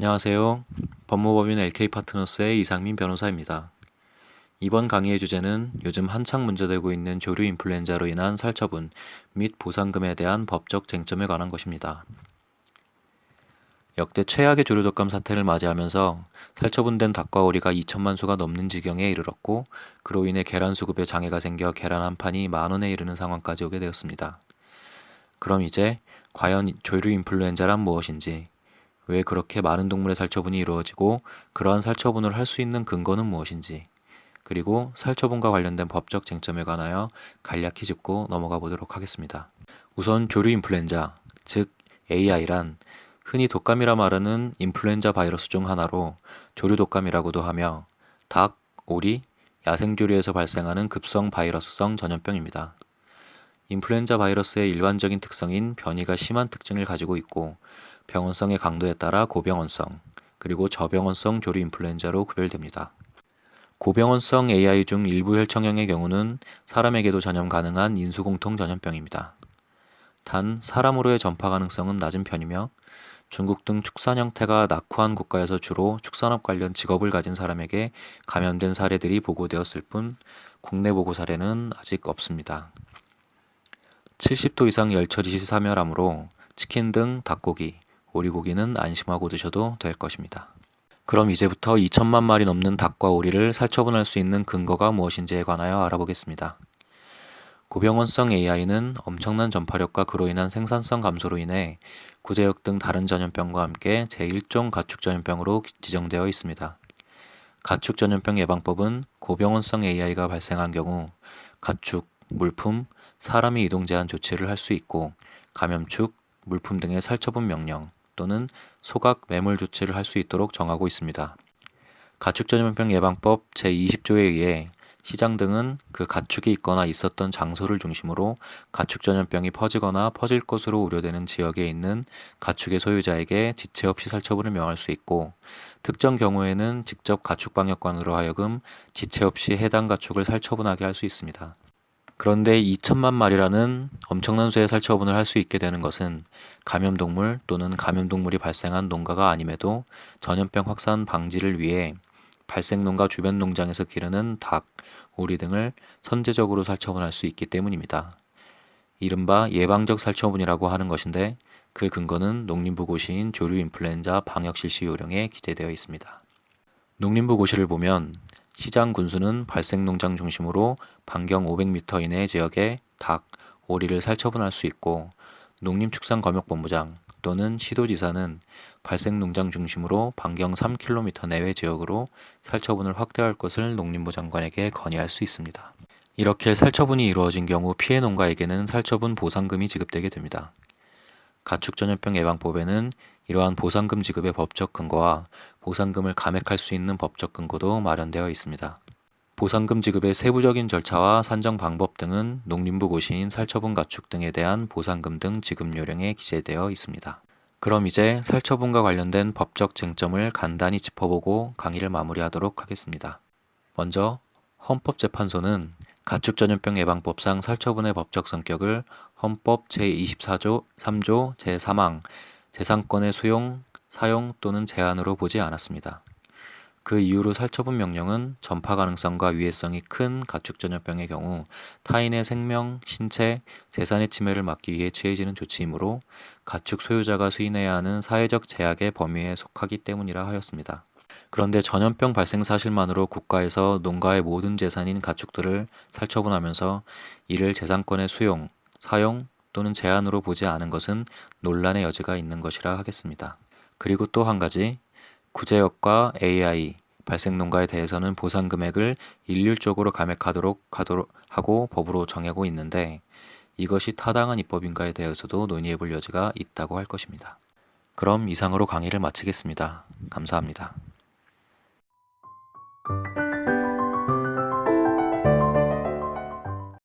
안녕하세요. 법무법인 LK파트너스의 이상민 변호사입니다. 이번 강의의 주제는 요즘 한창 문제되고 있는 조류 인플루엔자로 인한 살처분 및 보상금에 대한 법적 쟁점에 관한 것입니다. 역대 최악의 조류 독감 사태를 맞이하면서 살처분된 닭과 오리가 2천만 수가 넘는 지경에 이르렀고, 그로 인해 계란 수급에 장애가 생겨 계란 한 판이 10,000원에 이르는 상황까지 오게 되었습니다. 그럼 이제 과연 조류 인플루엔자란 무엇인지, 왜 그렇게 많은 동물의 살처분이 이루어지고 그러한 살처분을 할 수 있는 근거는 무엇인지, 그리고 살처분과 관련된 법적 쟁점에 관하여 간략히 짚고 넘어가 보도록 하겠습니다. 우선 조류 인플루엔자, 즉 AI란 흔히 독감이라 말하는 인플루엔자 바이러스 중 하나로 조류 독감이라고도 하며, 닭, 오리, 야생조류에서 발생하는 급성 바이러스성 전염병입니다. 인플루엔자 바이러스의 일반적인 특성인 변이가 심한 특징을 가지고 있고, 병원성의 강도에 따라 고병원성, 그리고 저병원성 조류 인플루엔자로 구별됩니다. 고병원성 AI 중 일부 혈청형의 경우는 사람에게도 전염 가능한 인수공통 전염병입니다. 단, 사람으로의 전파 가능성은 낮은 편이며, 중국 등 축산 형태가 낙후한 국가에서 주로 축산업 관련 직업을 가진 사람에게 감염된 사례들이 보고되었을 뿐, 국내 보고 사례는 아직 없습니다. 70도 이상 열처리 시 사멸하므로 치킨 등 닭고기, 오리고기는 안심하고 드셔도 될 것입니다. 그럼 이제부터 2천만 마리 넘는 닭과 오리를 살처분할 수 있는 근거가 무엇인지에 관하여 알아보겠습니다. 고병원성 AI는 엄청난 전파력과 그로 인한 생산성 감소로 인해 구제역 등 다른 전염병과 함께 제1종 가축전염병으로 지정되어 있습니다. 가축전염병 예방법은 고병원성 AI가 발생한 경우 가축, 물품, 사람이 이동 제한 조치를 할 수 있고, 감염축, 물품 등의 살처분 명령 또는 소각 매몰 조치를 할 수 있도록 정하고 있습니다. 가축전염병 예방법 제20조에 의해 시장 등은 그 가축이 있거나 있었던 장소를 중심으로 가축전염병이 퍼지거나 퍼질 것으로 우려되는 지역에 있는 가축의 소유자에게 지체 없이 살처분을 명할 수 있고, 특정 경우에는 직접 가축방역관으로 하여금 지체 없이 해당 가축을 살처분하게 할 수 있습니다. 그런데 2천만 마리라는 엄청난 수의 살처분을 할 수 있게 되는 것은 감염동물 또는 감염동물이 발생한 농가가 아님에도 전염병 확산 방지를 위해 발생 농가 주변 농장에서 기르는 닭, 오리 등을 선제적으로 살처분할 수 있기 때문입니다. 이른바 예방적 살처분이라고 하는 것인데, 그 근거는 농림부 고시인 조류 인플루엔자 방역 실시 요령에 기재되어 있습니다. 농림부 고시를 보면 시장 군수는 발생 농장 중심으로 반경 500m 이내 지역에 닭, 오리를 살처분할 수 있고, 농림축산검역본부장 또는 시도지사는 발생 농장 중심으로 반경 3km 내외 지역으로 살처분을 확대할 것을 농림부 장관에게 건의할 수 있습니다. 이렇게 살처분이 이루어진 경우 피해 농가에게는 살처분 보상금이 지급되게 됩니다. 가축전염병 예방법에는 이러한 보상금 지급의 법적 근거와 보상금을 감액할 수 있는 법적 근거도 마련되어 있습니다. 보상금 지급의 세부적인 절차와 산정 방법 등은 농림부 고시인 살처분 가축 등에 대한 보상금 등 지급 요령에 기재되어 있습니다. 그럼 이제 살처분과 관련된 법적 쟁점을 간단히 짚어보고 강의를 마무리하도록 하겠습니다. 먼저 헌법재판소는 가축전염병 예방법상 살처분의 법적 성격을 헌법 제24조 3조 제3항 재산권의 수용, 사용 또는 제한으로 보지 않았습니다. 그 이유로 살처분 명령은 전파 가능성과 위해성이 큰 가축전염병의 경우 타인의 생명, 신체, 재산의 침해를 막기 위해 취해지는 조치이므로 가축 소유자가 수인해야 하는 사회적 제약의 범위에 속하기 때문이라 하였습니다. 그런데 전염병 발생 사실만으로 국가에서 농가의 모든 재산인 가축들을 살처분하면서 이를 재산권의 수용, 사용 또는 제한으로 보지 않은 것은 논란의 여지가 있는 것이라 하겠습니다. 그리고 또 한 가지, 구제역과 AI, 발생 농가에 대해서는 보상 금액을 일률적으로 감액하도록 하고 법으로 정하고 있는데, 이것이 타당한 입법인가에 대해서도 논의해 볼 여지가 있다고 할 것입니다. 그럼 이상으로 강의를 마치겠습니다. 감사합니다.